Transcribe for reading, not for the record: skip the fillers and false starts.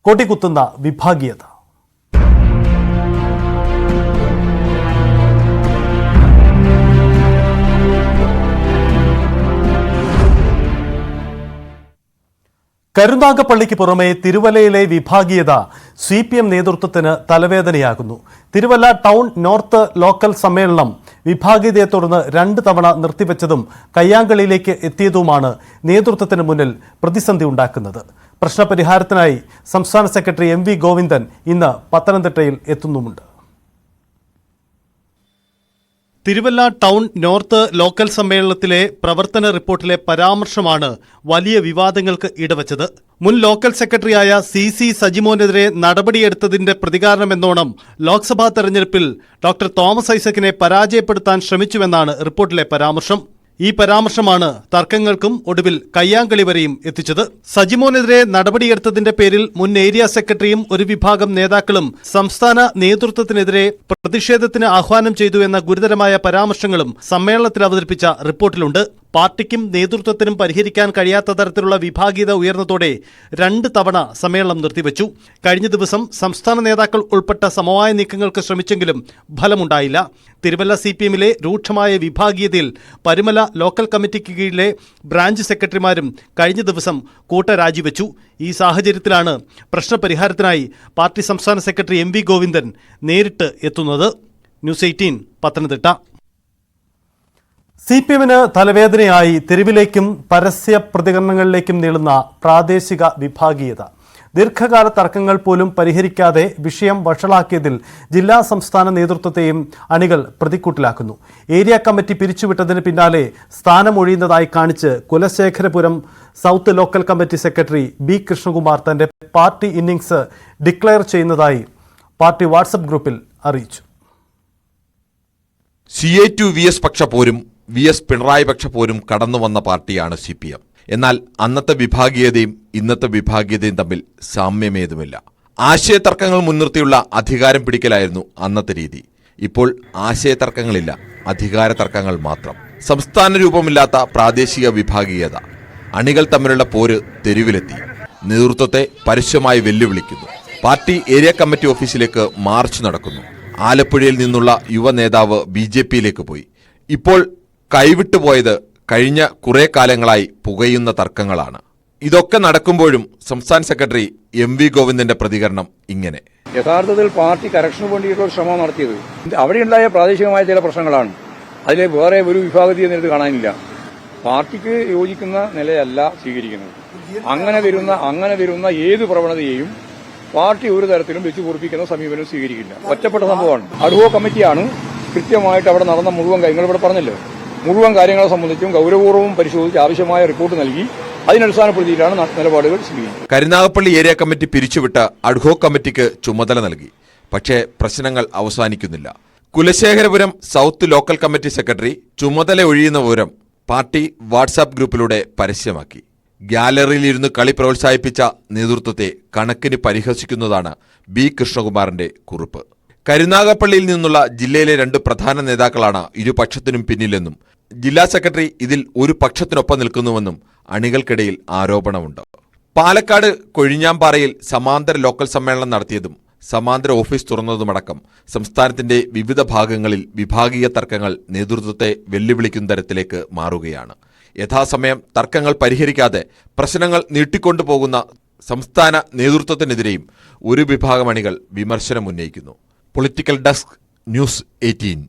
കൊടികുത്തുന്ന വിഭാഗീയത. കരുനാഗപ്പള്ളിക്ക് പുറമെ തിരുവല്ലയിലെ വിഭാഗീയത CPM നേതൃത്വത്തിന് തലവേദനയാകുന്നു. തിരുവല്ല ടൗൺ നോർത്ത് ലോക്കൽ സമ്മേളനം വിഭാഗീയതയെ തുടർന്ന് 2 തവണ നിർത്തിവെച്ചതും കയ്യാങ്കളിയിലേക്ക് എത്തിയതുമാണ് നേതൃത്വത്തിന് മുന്നിൽ പ്രതിസന്ധി ഉണ്ടാക്കുന്നത്. പ്രശ്നപരിഹാരത്തിനായി സംസ്ഥാന സെക്രട്ടറി MV ഗോവിന്ദൻ ഇന്ന് പത്തനംതിട്ടയിൽ എത്തുന്നുമുണ്ട്. തിരുവല്ല ടൗൺ നോർത്ത് ലോക്കൽ സമ്മേളനത്തിലെ പ്രവർത്തന റിപ്പോർട്ടിലെ പരാമർശമാണ് വലിയ വിവാദങ്ങൾക്ക് ഇടവച്ചത്. മുൻ ലോക്കൽ സെക്രട്ടറിയായ CC സജിമോനെതിരെ നടപടിയെടുത്തതിന്റെ പ്രതികാരമെന്നോണം ലോക്സഭാ തെരഞ്ഞെടുപ്പിൽ ഡോക്ടർ തോമസ് ഐസക്കിനെ പരാജയപ്പെടുത്താൻ ശ്രമിച്ചുവെന്നാണ് റിപ്പോർട്ടിലെ പരാമർശം. ഈ പരാമർശമാണ് തർക്കങ്ങൾക്കും ഒടുവിൽ കയ്യാങ്കളി വരെയും എത്തിച്ചത്. സജിമോനെതിരെ നടപടിയെടുത്തതിന്റെ പേരിൽ മുൻ ഏരിയ സെക്രട്ടറിയും ഒരു വിഭാഗം നേതാക്കളും സംസ്ഥാന നേതൃത്വത്തിനെതിരെ പ്രതിഷേധത്തിന് ആഹ്വാനം ചെയ്തു എന്ന ഗുരുതരമായ പരാമർശങ്ങളും സമ്മേളനത്തിൽ അവതരിപ്പിച്ച റിപ്പോർട്ടിലുണ്ട്. പാർട്ടിക്കും നേതൃത്വത്തിനും പരിഹരിക്കാൻ കഴിയാത്ത തരത്തിലുള്ള വിഭാഗീയത ഉയർന്നതോടെ 2 തവണ സമ്മേളനം നിർത്തിവെച്ചു. കഴിഞ്ഞ ദിവസം സംസ്ഥാന നേതാക്കൾ ഉൾപ്പെട്ട സമവായ നീക്കങ്ങൾക്ക് ശ്രമിച്ചെങ്കിലും ഫലമുണ്ടായില്ല. തിരുവല്ല CPMലെ രൂക്ഷമായ വിഭാഗീയതയിൽ പരുമല ലോക്കൽ കമ്മിറ്റിക്ക് കീഴിലെ ബ്രാഞ്ച് സെക്രട്ടറിമാരും കഴിഞ്ഞ ദിവസം കൂട്ടരാജിവെച്ചു. ഈ സാഹചര്യത്തിലാണ് പ്രശ്നപരിഹാരത്തിനായി പാർട്ടി സംസ്ഥാന സെക്രട്ടറി MV ഗോവിന്ദൻ നേരിട്ട് എത്തുന്നത്. ന്യൂസ് 18 പത്തനംതിട്ട. CPMന് തലവേദനയായി തെരുവിലേക്കും പരസ്യ പ്രതികരണങ്ങളിലേക്കും നീളുന്ന പ്രാദേശിക വിഭാഗീയത. ദീർഘകാല തർക്കങ്ങൾ പോലും പരിഹരിക്കാതെ വിഷയം വഷളാക്കിയതിൽ ജില്ലാ സംസ്ഥാന നേതൃത്വത്തെയും അണികൾ പ്രതിക്കൂട്ടിലാക്കുന്നു. ഏരിയ കമ്മിറ്റി പിരിച്ചുവിട്ടതിന് പിന്നാലെ സ്ഥാനമൊഴിയുന്നതായി കാണിച്ച് Kulasekharapuram south local committee secretary B Krishnakumar തന്റെ പാർട്ടി ഇന്നിംഗ്സ് ഡിക്ലെയർ ചെയ്യുന്നതായി പാർട്ടി വാട്സപ്പ് ഗ്രൂപ്പിൽ അറിയിച്ചു. CA2VS പക്ഷപോരും VS പിണറായി പക്ഷപോരും കടന്നുവന്ന പാർട്ടിയാണ് CPM. എന്നാൽ അന്നത്തെ വിഭാഗീയതയും ഇന്നത്തെ വിഭാഗീയതയും തമ്മിൽ സാമ്യമേതുമില്ല. ആശയതർക്കങ്ങൾ മുൻനിർത്തിയുള്ള അധികാരം പിടിക്കലായിരുന്നു അന്നത്തെ രീതി. ഇപ്പോൾ ആശയതർക്കങ്ങളില്ല, അധികാര തർക്കങ്ങൾ മാത്രം. സംസ്ഥാന രൂപമില്ലാത്ത പ്രാദേശിക വിഭാഗീയത. അണികൾ തമ്മിലുള്ള പോര് തെരുവിലെത്തി. നേതൃത്വത്തെ പരസ്യമായി വെല്ലുവിളിക്കുന്നു. പാർട്ടി ഏരിയ കമ്മിറ്റി ഓഫീസിലേക്ക് മാർച്ച് നടക്കുന്നു. ആലപ്പുഴയിൽ നിന്നുള്ള യുവ നേതാവ് BJPയിലേക്ക് പോയി. ഇപ്പോൾ കൈവിട്ടുപോയത് കഴിഞ്ഞ കുറെ കാലങ്ങളായി പുകയുന്ന തർക്കങ്ങളാണ്. ഇതൊക്കെ നടക്കുമ്പോഴും സംസ്ഥാന സെക്രട്ടറി MV ഗോവിന്ദന്റെ പ്രതികരണം ഇങ്ങനെ: യഥാർത്ഥത്തിൽ പാർട്ടി കറക്ഷന് വേണ്ടിയിട്ടുള്ള ശ്രമം നടത്തിയത് അവിടെയുണ്ടായ പ്രാദേശികമായ ചില പ്രശ്നങ്ങളാണ്. അതിലെ വേറെ ഒരു വിഭാഗത്തെ നേരിട്ട് കാണാനില്ല. പാർട്ടിക്ക് യോജിക്കുന്ന നിലയല്ല സ്വീകരിക്കുന്നത്. അങ്ങനെ വരുന്ന ഏത് പ്രവണതയെയും പാർട്ടി ഒരു തരത്തിലും വെച്ചു പൊറിപ്പിക്കുന്ന സമീപനം സ്വീകരിക്കില്ല. ഒറ്റപ്പെട്ട സംഭവമാണ്. അഡ്ഹോ കമ്മിറ്റിയാണ് കൃത്യമായിട്ട് അവിടെ നടന്ന മുഴുവൻ കാര്യങ്ങൾ ഇവിടെ പറഞ്ഞല്ലോ. മുഴുവൻ കാര്യങ്ങളെ സംബന്ധിച്ചും ഗൌരവപൂർവ്വം പരിശോധിച്ച് ആവശ്യമായ റിപ്പോർട്ട് നൽകി അതിനടിസ്ഥാനപ്പെടുത്തിയിട്ടാണ് നിലപാടുകൾ സ്വീകരിക്കുന്നത്. കരുനാഗപ്പള്ളി ഏരിയ കമ്മിറ്റി പിരിച്ചുവിട്ട അഡ്ഹോ കമ്മിറ്റിക്ക് ചുമതല നൽകി. പക്ഷേ പ്രശ്നങ്ങൾ അവസാനിക്കുന്നില്ല. Kulasekharapuram south local committee secretary ചുമതല ഒഴിയുന്ന വിവരം പാർട്ടി വാട്സാപ്പ് ഗ്രൂപ്പിലൂടെ പരസ്യമാക്കി. ഗ്യാലറിയിലിരുന്ന് കളി പ്രോത്സാഹിപ്പിച്ച നേതൃത്വത്തെ കണക്കിന് പരിഹസിക്കുന്നതാണ് B കൃഷ്ണകുമാറിന്റെ കുറിപ്പ്. കരുനാഗപ്പള്ളിയിൽ നിന്നുള്ള ജില്ലയിലെ 2 പ്രധാന നേതാക്കളാണ് ഇരുപക്ഷത്തിനും പിന്നിലെന്നും ജില്ലാ സെക്രട്ടറി ഇതിൽ ഒരു പക്ഷത്തിനൊപ്പം നിൽക്കുന്നുവെന്നും അണികൾക്കിടയിൽ ആരോപണമുണ്ട്. പാലക്കാട് കൊഴിഞ്ഞാമ്പാറയിൽ സമാന്തര ലോക്കൽ സമ്മേളനം നടത്തിയതും സമാന്തര ഓഫീസ് തുറന്നതുമടക്കം സംസ്ഥാനത്തിന്റെ വിവിധ ഭാഗങ്ങളിൽ വിഭാഗീയ തർക്കങ്ങൾ നേതൃത്വത്തെ വെല്ലുവിളിക്കുന്ന തരത്തിലേക്ക് മാറുകയാണ്. യഥാസമയം തർക്കങ്ങൾ പരിഹരിക്കാതെ പ്രശ്നങ്ങൾ നീട്ടിക്കൊണ്ടുപോകുന്ന സംസ്ഥാന നേതൃത്വത്തിനെതിരെയും ഒരു വിഭാഗം അണികൾ വിമർശനം ഉന്നയിക്കുന്നു. Political desk, news 18.